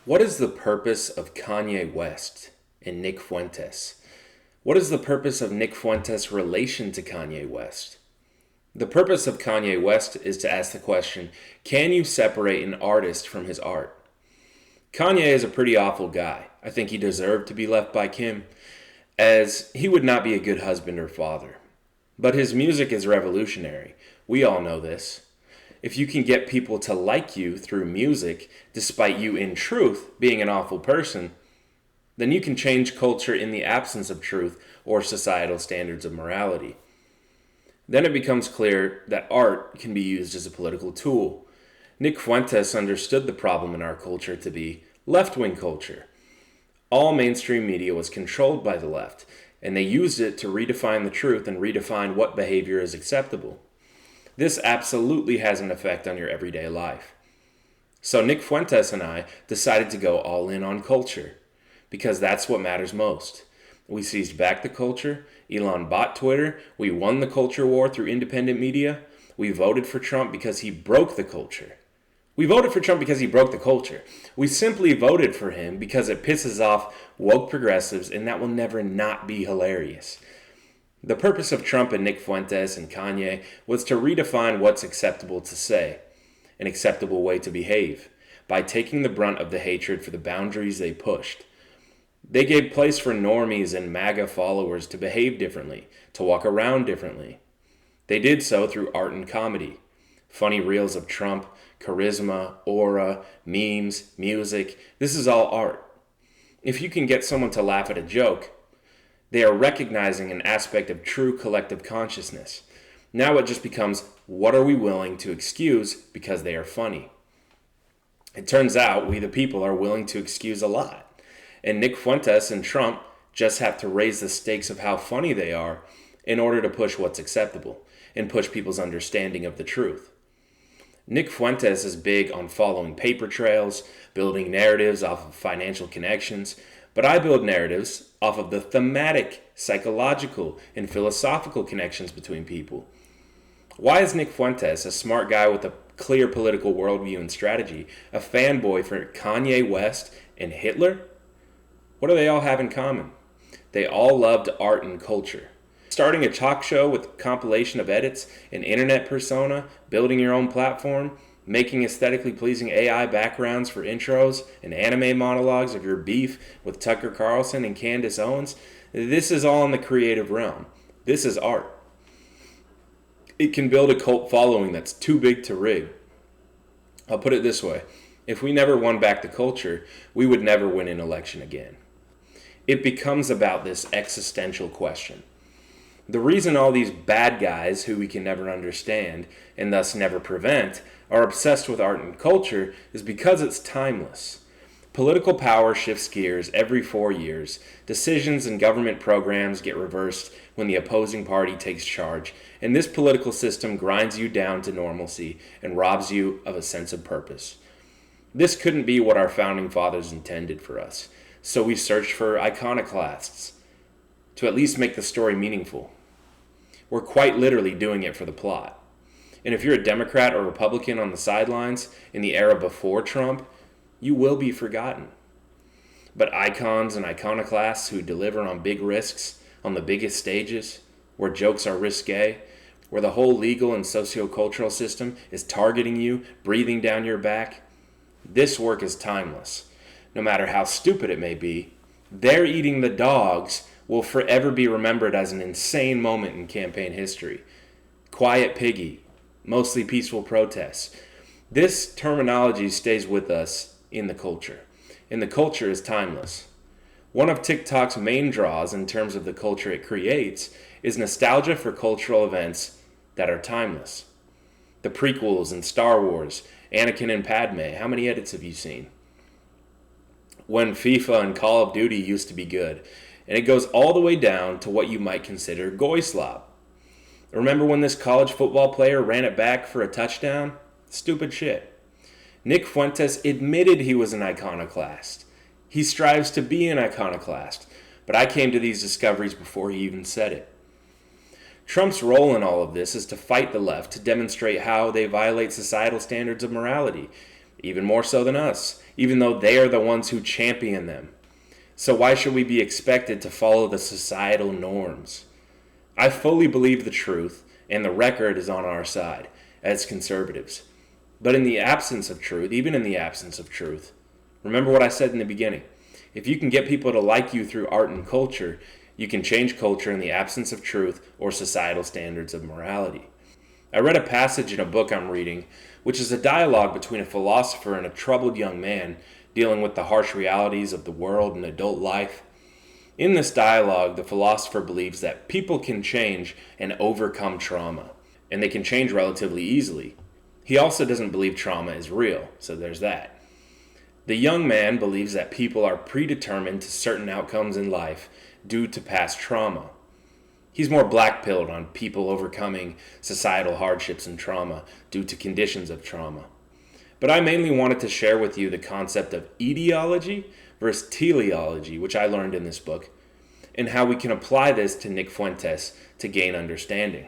What is the purpose of Kanye West and Nick Fuentes? What is the purpose of Nick Fuentes' relation to Kanye West? The purpose of Kanye West is to ask the question, can you separate an artist from his art? Kanye is a pretty awful guy. I think he deserved to be left by Kim, as he would not be a good husband or father. But his music is revolutionary. We all know this. If you can get people to like you through music, despite you in truth being an awful person, then you can change culture in the absence of truth or societal standards of morality. Then it becomes clear that art can be used as a political tool. Nick Fuentes understood the problem in our culture to be left-wing culture. All mainstream media was controlled by the left, and they used it to redefine the truth and redefine what behavior is acceptable. This absolutely has an effect on your everyday life. So Nick Fuentes and I decided to go all in on culture, because that's what matters most. We seized back the culture, Elon bought Twitter, we won the culture war through independent media, we voted for Trump because he broke the culture. We voted for Trump because he broke the culture. We simply voted for him because it pisses off woke progressives, and that will never not be hilarious. The purpose of Trump and Nick Fuentes and Kanye was to redefine what's acceptable to say, an acceptable way to behave, by taking the brunt of the hatred for the boundaries they pushed. They gave place for normies and MAGA followers to behave differently, to walk around differently. They did so through art and comedy. Funny reels of Trump, charisma, aura, memes, music, this is all art. If you can get someone to laugh at a joke, they are recognizing an aspect of true collective consciousness. Now it just becomes, what are we willing to excuse because they are funny? It turns out we the people are willing to excuse a lot. And Nick Fuentes and Trump just have to raise the stakes of how funny they are in order to push what's acceptable and push people's understanding of the truth. Nick Fuentes is big on following paper trails, building narratives off of financial connections, but I build narratives off of the thematic, psychological, and philosophical connections between people. Why is Nick Fuentes, a smart guy with a clear political worldview and strategy, a fanboy for Kanye West and Hitler? What do they all have in common? They all loved art and culture. Starting a talk show with a compilation of edits, an internet persona, building your own platform, making aesthetically pleasing AI backgrounds for intros and anime monologues of your beef with Tucker Carlson and Candace Owens, this is all in the creative realm. This is art. It can build a cult following that's too big to rig. I'll put it this way. If we never won back the culture, we would never win an election again. It becomes about this existential question. The reason all these bad guys who we can never understand and thus never prevent are obsessed with art and culture is because it's timeless. Political power shifts gears every 4 years. Decisions and government programs get reversed when the opposing party takes charge, and this political system grinds you down to normalcy and robs you of a sense of purpose. This couldn't be what our founding fathers intended for us, so we searched for iconoclasts to at least make the story meaningful. We're quite literally doing it for the plot. And if you're a Democrat or Republican on the sidelines in the era before Trump, you will be forgotten. But icons and iconoclasts who deliver on big risks, on the biggest stages, where jokes are risque, where the whole legal and socio-cultural system is targeting you, breathing down your back, this work is timeless. No matter how stupid it may be, they're eating the dogs will forever be remembered as an insane moment in campaign history. Quiet piggy, mostly peaceful protests. This terminology stays with us in the culture, and the culture is timeless. One of TikTok's main draws in terms of the culture it creates is nostalgia for cultural events that are timeless. The prequels in Star Wars, Anakin and Padme, how many edits have you seen? When FIFA and Call of Duty used to be good, and it goes all the way down to what you might consider goy slop. Remember when this college football player ran it back for a touchdown? Stupid shit. Nick Fuentes admitted he was an iconoclast. He strives to be an iconoclast, but I came to these discoveries before he even said it. Trump's role in all of this is to fight the left, to demonstrate how they violate societal standards of morality. even more so than us, even though they are the ones who champion them. So why should we be expected to follow the societal norms? I fully believe the truth, and the record is on our side, as conservatives. But in the absence of truth, even in the absence of truth, remember what I said in the beginning. If you can get people to like you through art and culture, you can change culture in the absence of truth or societal standards of morality. I read a passage in a book I'm reading, which is a dialogue between a philosopher and a troubled young man dealing with the harsh realities of the world and adult life. In this dialogue, the philosopher believes that people can change and overcome trauma, and they can change relatively easily. He also doesn't believe trauma is real, so there's that. The young man believes that people are predetermined to certain outcomes in life due to past trauma. He's more black-pilled on people overcoming societal hardships and trauma due to conditions of trauma. But I mainly wanted to share with you the concept of etiology versus teleology, which I learned in this book, and how we can apply this to Nick Fuentes to gain understanding.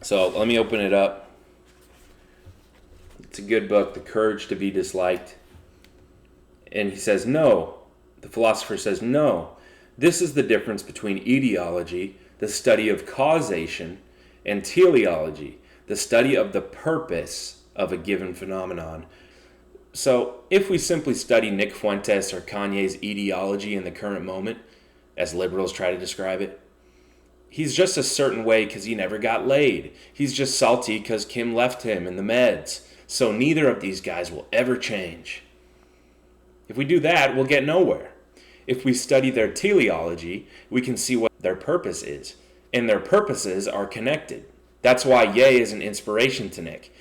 So let me open it up. It's a good book, The Courage to be Disliked. And he says, no. The philosopher says, no. This is the difference between etiology, the study of causation, and teleology, the study of the purpose of a given phenomenon. So, if we simply study Nick Fuentes or Kanye's etiology in the current moment, as liberals try to describe it, he's just a certain way because he never got laid. He's just salty because Kim left him in the meds. So neither of these guys will ever change. If we do that, we'll get nowhere. If we study their teleology, we can see what their purpose is. And their purposes are connected. That's why Ye is an inspiration to Nick.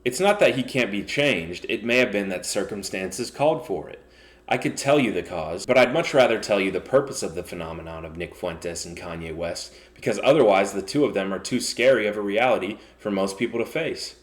It's not that he can't be changed. It may have been that circumstances called for it. I could tell you the cause, but I'd much rather tell you the purpose of the phenomenon of Nick Fuentes and Kanye West, because otherwise the two of them are too scary of a reality for most people to face.